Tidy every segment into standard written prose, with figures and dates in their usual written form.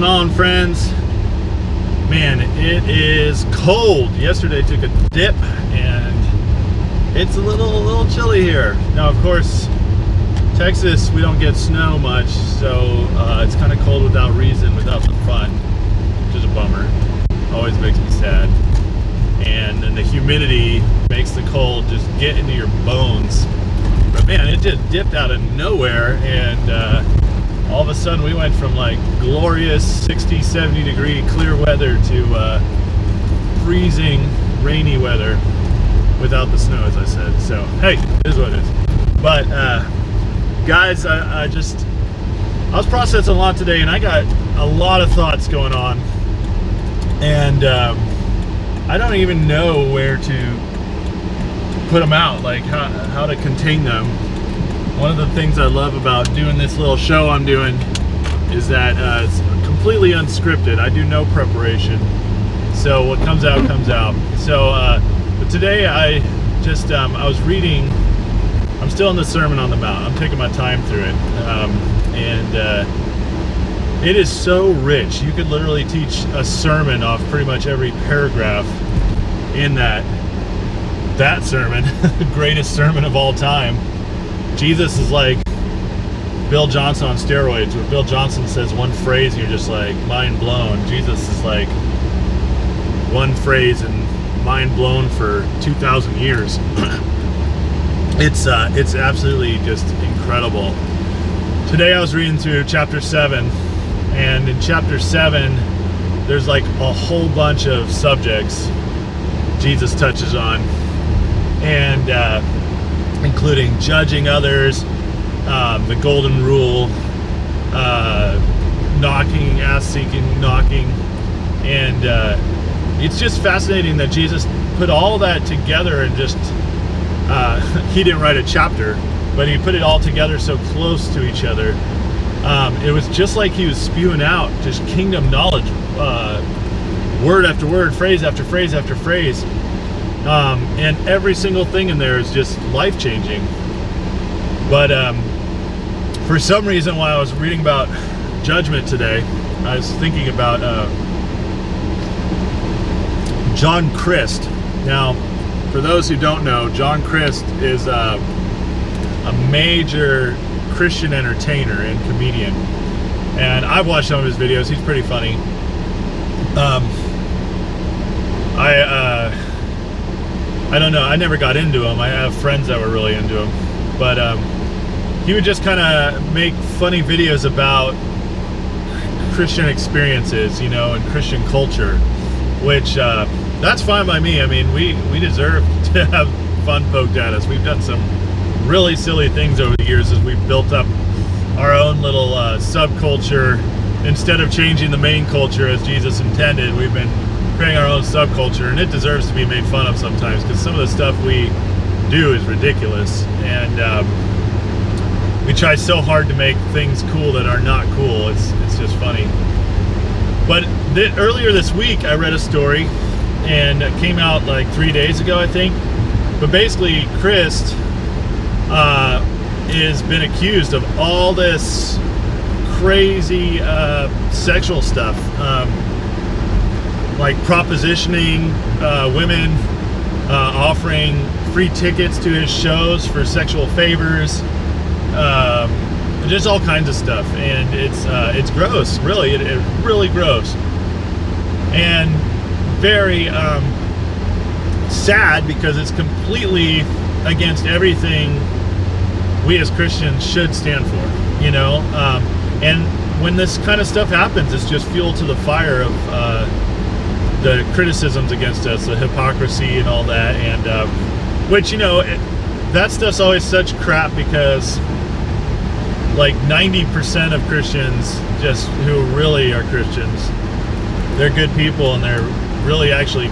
on, friends? Man, it is cold. Yesterday took a dip and it's a little chilly here. Now, of course, Texas, we don't get snow much, so it's kind of cold without reason, without the fun, which is a bummer. Always makes me sad. And then the humidity makes the cold just get into your bones. But man, it just dipped out of nowhere, and all of a sudden we went from like glorious 60, 70 degree clear weather to freezing rainy weather without the snow, as I said. So hey, it is what it is. But guys, I was processing a lot today, and I got a lot of thoughts going on, and I don't even know where to put them out, like how to contain them. One of the things I love about doing this little show I'm doing is that it's completely unscripted. I do no preparation, so what comes out comes out. So but today I was reading. I'm still in the Sermon on the Mount. I'm taking my time through it, and it is so rich. You could literally teach a sermon off pretty much every paragraph in that sermon. The greatest sermon of all time. Jesus is like Bill Johnson on steroids. When Bill Johnson says one phrase, you're just like mind blown. Jesus is like one phrase and mind blown for 2,000 years. It's absolutely just incredible. Today I was reading through chapter 7, and in chapter 7 there's like a whole bunch of subjects Jesus touches on, and including judging others, the golden rule, knocking, ass-seeking, knocking, and it's just fascinating that Jesus put all that together and just he didn't write a chapter, but he put it all together so close to each other. It was just like he was spewing out just kingdom knowledge, word after word, phrase after phrase after phrase. And every single thing in there is just life-changing. But for some reason, while I was reading about judgment today, I was thinking about John Crist. Now, for those who don't know, John Crist is a major Christian entertainer and comedian, and I've watched some of his videos. He's pretty funny. I don't know, I never got into him. I have friends that were really into him, but he would just kind of make funny videos about Christian experiences, you know, and Christian culture, which that's fine by me. I mean, we deserve to have fun poked at us. We've done some really silly things over the years as we've built up our own little subculture. Instead of changing the main culture as Jesus intended, we've been creating our own subculture, and it deserves to be made fun of sometimes, because some of the stuff we do is ridiculous, and we try so hard to make things cool that are not cool. It's just funny. But earlier this week I read a story, and it came out like 3 days ago, I think. But basically, Crist has been accused of all this crazy sexual stuff, like propositioning women, offering free tickets to his shows for sexual favors, just all kinds of stuff. And it's gross, really. It's really gross, and very sad, because it's completely against everything we as Christians should stand for, you know. And when this kind of stuff happens, it's just fuel to the fire of the criticisms against us, the hypocrisy and all that, and which, you know, that stuff's always such crap, because like 90% of Christians, just who really are Christians, they're good people, and they're really actually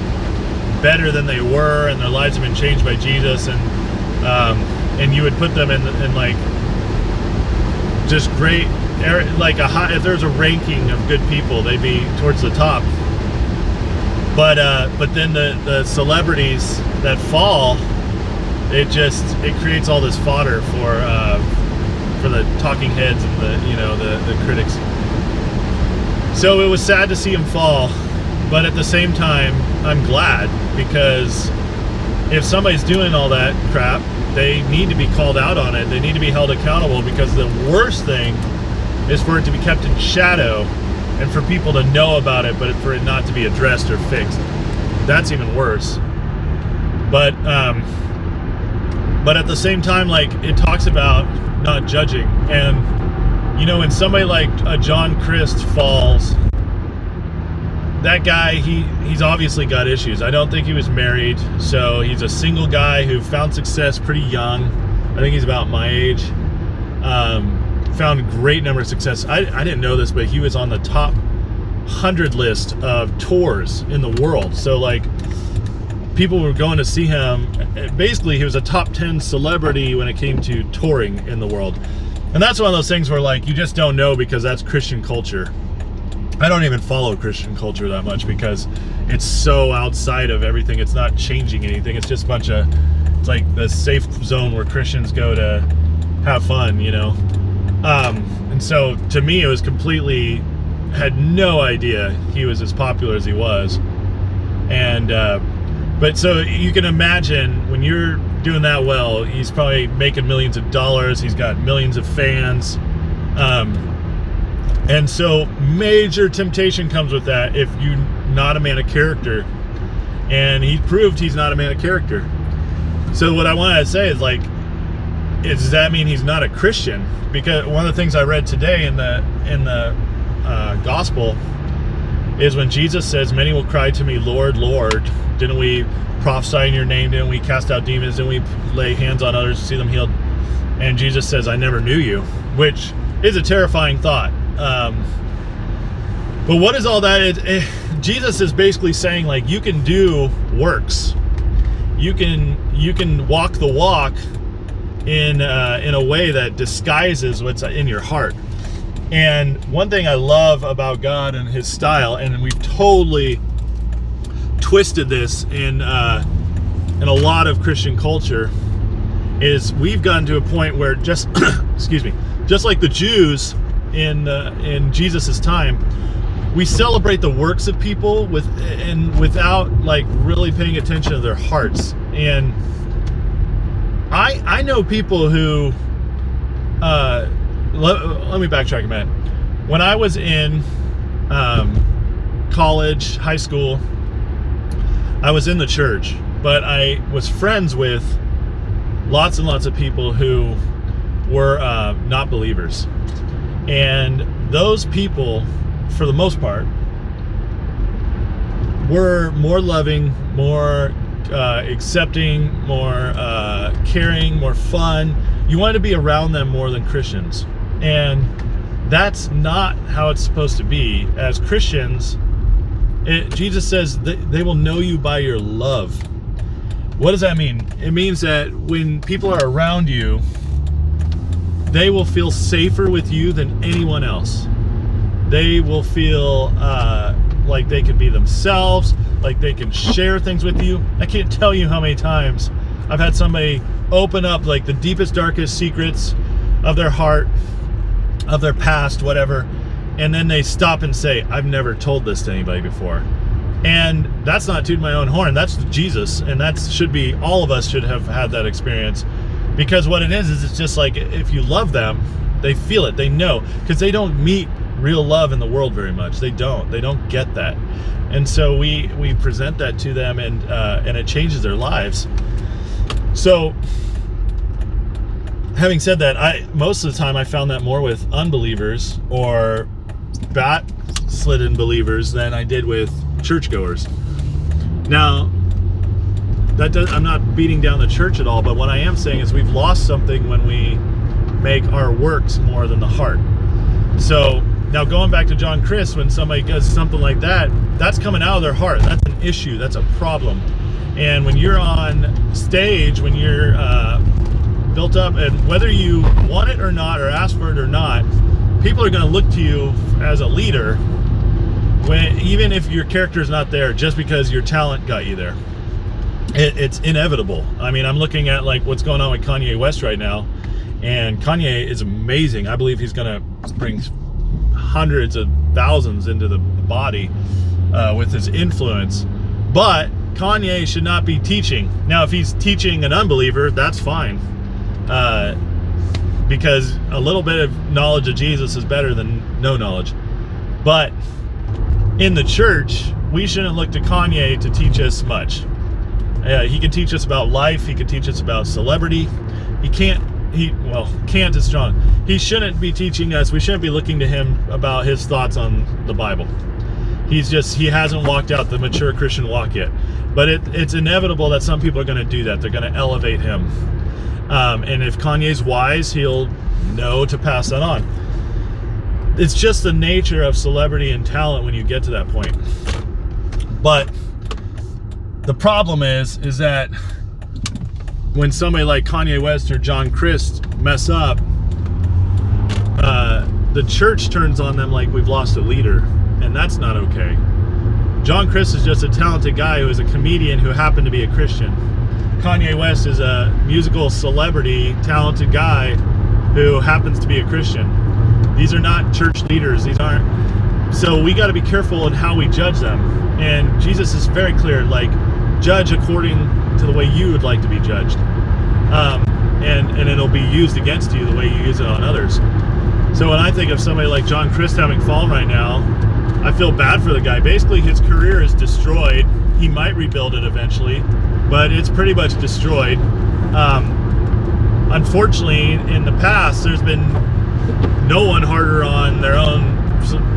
better than they were, and their lives have been changed by Jesus, and you would put them in like just great, like a high, if there's a ranking of good people, they'd be towards the top. But then the celebrities that fall, it creates all this fodder for the talking heads and the critics. So it was sad to see him fall, but at the same time, I'm glad, because if somebody's doing all that crap, they need to be called out on it. They need to be held accountable, because the worst thing is for it to be kept in shadow and for people to know about it, but for it not to be addressed or fixed. That's even worse. But at the same time, like, it talks about not judging. And, you know, when somebody like John Crist falls, that guy, he's obviously got issues. I don't think he was married, so he's a single guy who found success pretty young. I think he's about my age. Found a great number of success. I didn't know this, but he was on the top 100 list of tours in the world. So, like, people were going to see him. Basically, he was a top 10 celebrity when it came to touring in the world. And that's one of those things where, like, you just don't know, because that's Christian culture. I don't even follow Christian culture that much, because it's so outside of everything. It's not changing anything. It's just a bunch of, it's like the safe zone where Christians go to have fun, you know? And so to me, it was completely, had no idea he was as popular as he was. And, but so you can imagine when you're doing that well, he's probably making millions of dollars. He's got millions of fans. And so major temptation comes with that if you're not a man of character. And he proved he's not a man of character. So what I wanted to say is, like, does that mean he's not a Christian? Because one of the things I read today in the gospel is when Jesus says, "Many will cry to me, Lord, Lord. Didn't we prophesy in your name? Didn't we cast out demons? Didn't we lay hands on others to see them healed?" And Jesus says, "I never knew you," which is a terrifying thought. But what is all that? Jesus is basically saying, like, you can do works. You can walk the walk in a way that disguises what's in your heart. And one thing I love about God and his style, and we've totally twisted this in a lot of Christian culture, is we've gotten to a point where just excuse me, just like the Jews in Jesus's time, we celebrate the works of people without, like, really paying attention to their hearts. And I know people who let me backtrack a minute. When I was in college, high school, I was in the church, but I was friends with lots and lots of people who were not believers. And those people, for the most part, were more loving, more accepting, more caring, more fun. You wanted to be around them more than Christians. And that's not how it's supposed to be. As Christians, Jesus says they will know you by your love. What does that mean? It means that when people are around you, they will feel safer with you than anyone else. They will feel like they can be themselves, like they can share things with you. I can't tell you how many times I've had somebody open up, like, the deepest, darkest secrets of their heart, of their past, whatever, and then they stop and say, "I've never told this to anybody before." And that's not tooting my own horn. That's Jesus, and that should be, all of us should have had that experience. Because what it is it's just like, if you love them, they feel it, they know, because they don't meet real love in the world very much. They don't get that. And so we present that to them, and it changes their lives. So having said that, most of the time I found that more with unbelievers or backslidden believers than I did with churchgoers. Now, I'm not beating down the church at all, but what I am saying is we've lost something when we make our works more than the heart. So now, going back to John Crist, when somebody does something like that, that's coming out of their heart. That's an issue. That's a problem. And when you're on stage, when you're built up, and whether you want it or not, or ask for it or not, people are going to look to you as a leader, even if your character is not there, just because your talent got you there. It's inevitable. I mean, I'm looking at, like, what's going on with Kanye West right now, and Kanye is amazing. I believe he's going to bring hundreds of thousands into the body with his influence. But Kanye should not be teaching. Now, if he's teaching an unbeliever, that's fine. Because a little bit of knowledge of Jesus is better than no knowledge. But in the church, we shouldn't look to Kanye to teach us much. He can teach us about life. He can teach us about celebrity. Can't is strong. He shouldn't be teaching us. We shouldn't be looking to him about his thoughts on the Bible. He hasn't walked out the mature Christian walk yet. But it's inevitable that some people are going to do that. They're going to elevate him. And if Kanye's wise, he'll know to pass that on. It's just the nature of celebrity and talent when you get to that point. But the problem is that when somebody like Kanye West or John Crist mess up, the church turns on them like we've lost a leader, and that's not okay. John Crist is just a talented guy who is a comedian who happened to be a Christian. Kanye West is a musical celebrity, talented guy who happens to be a Christian. These are not church leaders. These aren't. So we got to be careful in how we judge them. And Jesus is very clear, like, judge according to the way you would like to be judged. And it'll be used against you the way you use it on others. So when I think of somebody like John Crist having fallen right now, I feel bad for the guy. Basically, his career is destroyed. He might rebuild it eventually, but it's pretty much destroyed. Unfortunately, in the past, there's been no one harder on their own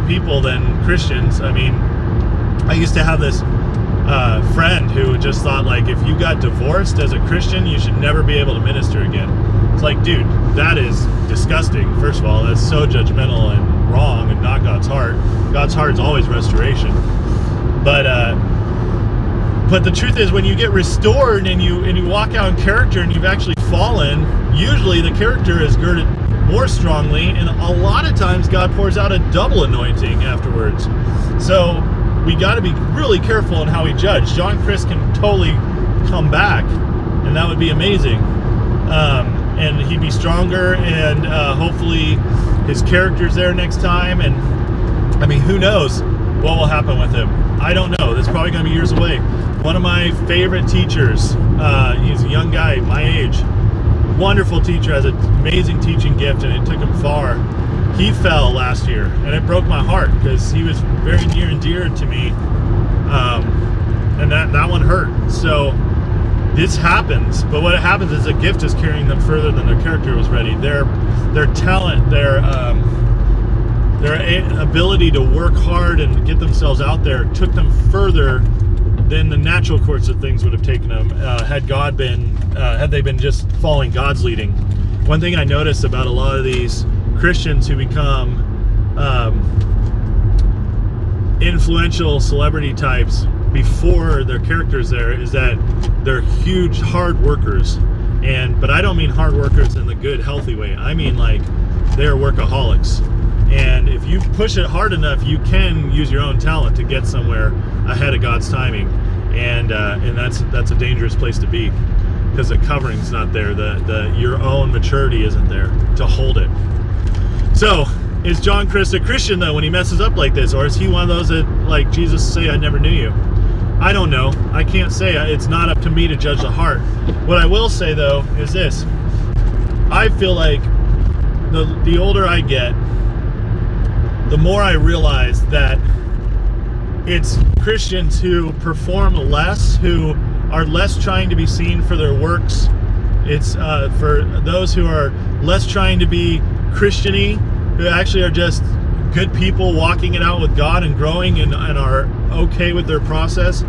people than Christians. I mean, I used to have this friend who just thought, like, if you got divorced as a Christian, you should never be able to minister again. It's like, dude, that is disgusting. First of all, that's so judgmental and wrong and not God's heart. God's heart is always restoration. But the truth is, when you get restored and you walk out in character and you've actually fallen, usually the character is girded more strongly, and a lot of times God pours out a double anointing afterwards. So we got to be really careful in how we judge. John Crist can totally come back, and that would be amazing. And he'd be stronger, and hopefully his character's there next time. And I mean, who knows what will happen with him? I don't know. That's probably going to be years away. One of my favorite teachers, he's a young guy, my age, wonderful teacher, has an amazing teaching gift, and it took him far. He fell last year, and it broke my heart because he was very near and dear to me, and that one hurt. So this happens, but what happens is a gift is carrying them further than their character was ready. Their talent, their ability to work hard and get themselves out there took them further than the natural course of things would have taken them had they been just following God's leading. One thing I noticed about a lot of these Christians who become influential celebrity types before their character's there is that they're huge hard workers. But I don't mean hard workers in the good, healthy way. I mean, like, they're workaholics. And if you push it hard enough, you can use your own talent to get somewhere ahead of God's timing. And that's a dangerous place to be, because the covering's not there. Your own maturity isn't there to hold it. So, is John Crist a Christian, though, when he messes up like this? Or is he one of those that, like Jesus say, I never knew you? I don't know. I can't say. It's not up to me to judge the heart. What I will say, though, is this. I feel like the older I get, the more I realize that it's Christians who perform less, who are less trying to be seen for their works. It's for those who are less trying to be Christian-y, who actually are just good people walking it out with God and growing and are okay with their process.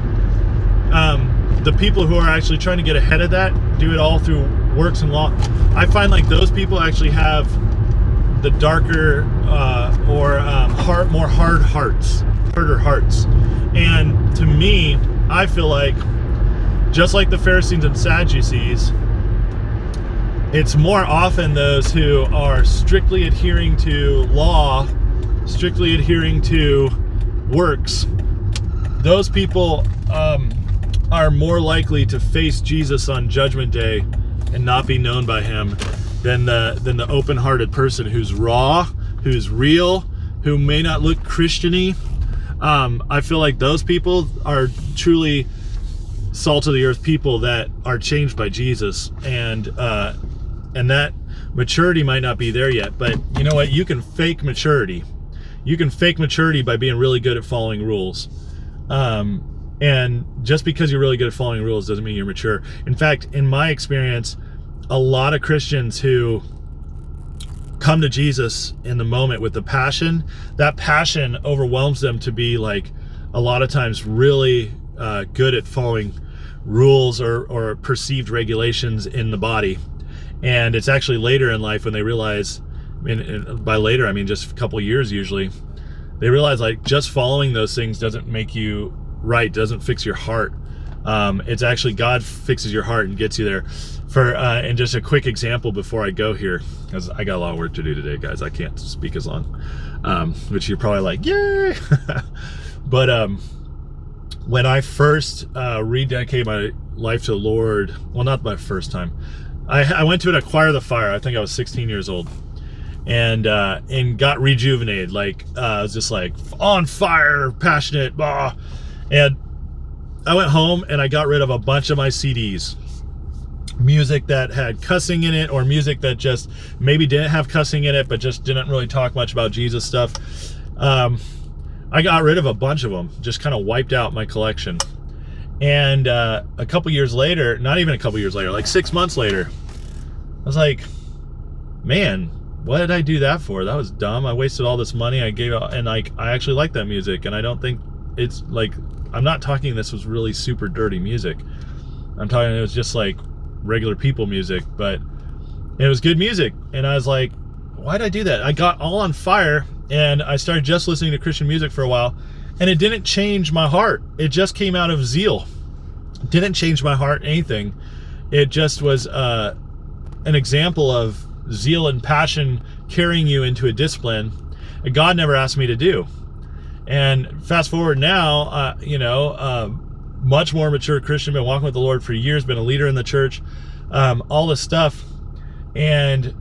The people who are actually trying to get ahead of that do it all through works and law. I find like those people actually have the darker more harder hearts. And to me, I feel like, just like the Pharisees and Sadducees, it's more often those who are strictly adhering to law, strictly adhering to works. Those people are more likely to face Jesus on Judgment Day and not be known by him than the open-hearted person who's raw, who's real, who may not look Christian-y, I feel like those people are truly salt of the earth people that are changed by Jesus, and that maturity might not be there yet, but you know what? You can fake maturity. You can fake maturity by being really good at following rules. And just because you're really good at following rules doesn't mean you're mature. In fact, in my experience, a lot of Christians who come to Jesus in the moment with the passion, that passion overwhelms them to be like a lot of times really good at following rules or perceived regulations in the body. And it's actually later in life when they realize, and by later I mean just a couple years usually, they realize like just following those things doesn't make you right, doesn't fix your heart. It's actually God fixes your heart and gets you there. And just a quick example before I go here, because I got a lot of work to do today, guys. I can't speak as long, which you're probably like, yay! But when I first rededicated my life to the Lord, well, not my first time, I went to an Acquire the Fire. I think I was 16 years old, and got rejuvenated. Like I was just like on fire, passionate, blah. And I went home and I got rid of a bunch of my CDs. Music that had cussing in it, or music that just maybe didn't have cussing in it, but just didn't really talk much about Jesus stuff. I got rid of a bunch of them, just kind of wiped out my collection. And a couple years later, not even a couple years later, like 6 months later, I was like, man, what did I do that for? That was dumb. I wasted all this money. I gave out, and like I actually like that music, and I don't think it's like, I'm not talking this was really super dirty music. I'm talking it was just like regular people music, but it was good music. And I was like, why did I do that? I got all on fire and I started just listening to Christian music for a while, and it didn't change my heart. It just came out of zeal. It didn't change my heart, anything. It just was an example of zeal and passion carrying you into a discipline that God never asked me to do. And fast forward now, much more mature Christian, been walking with the Lord for years, been a leader in the church, all this stuff. And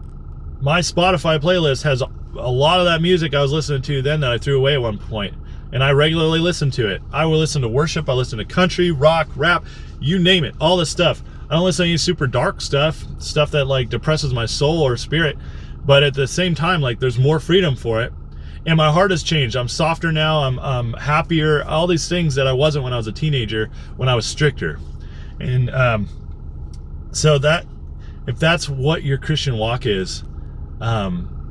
my Spotify playlist has a lot of that music I was listening to then that I threw away at one point. And I regularly listen to it. I will listen to worship, I listen to country, rock, rap, you name it, all this stuff. I don't listen to any super dark stuff that like depresses my soul or spirit. But at the same time, like there's more freedom for it. And my heart has changed. I'm softer now. I'm happier. All these things that I wasn't when I was a teenager, when I was stricter. And so that, if that's what your Christian walk is,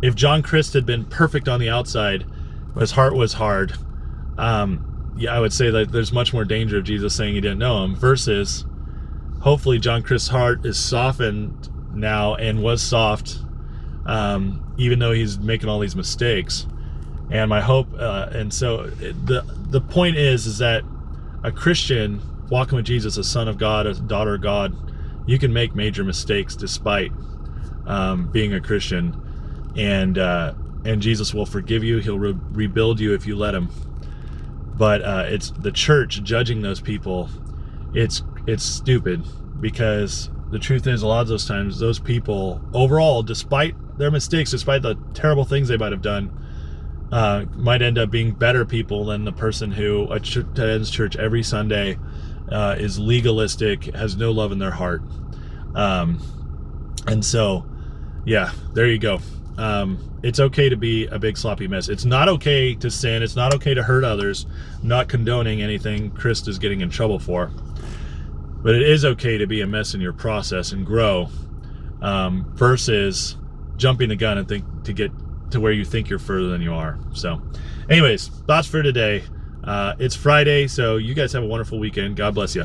if John Crist had been perfect on the outside, but his heart was hard, I would say that there's much more danger of Jesus saying he didn't know him, versus hopefully John Crist's heart is softened now and was soft, even though he's making all these mistakes. And my hope, and so the point is that a Christian walking with Jesus, a son of God, a daughter of God, you can make major mistakes despite being a Christian, and Jesus will forgive you. He'll rebuild you if you let him. But it's the church judging those people. It's stupid, because the truth is, a lot of those times, those people overall, despite their mistakes, despite the terrible things they might have done, might end up being better people than the person who attends church every Sunday, is legalistic, has no love in their heart. And so, yeah, there you go. It's okay to be a big sloppy mess. It's not okay to sin. It's not okay to hurt others. I'm not condoning anything Crist is getting in trouble for. But it is okay to be a mess in your process and grow, versus jumping the gun and think to get to where you think you're further than you are. So anyways, thoughts for today. It's Friday, so you guys have a wonderful weekend. God bless you.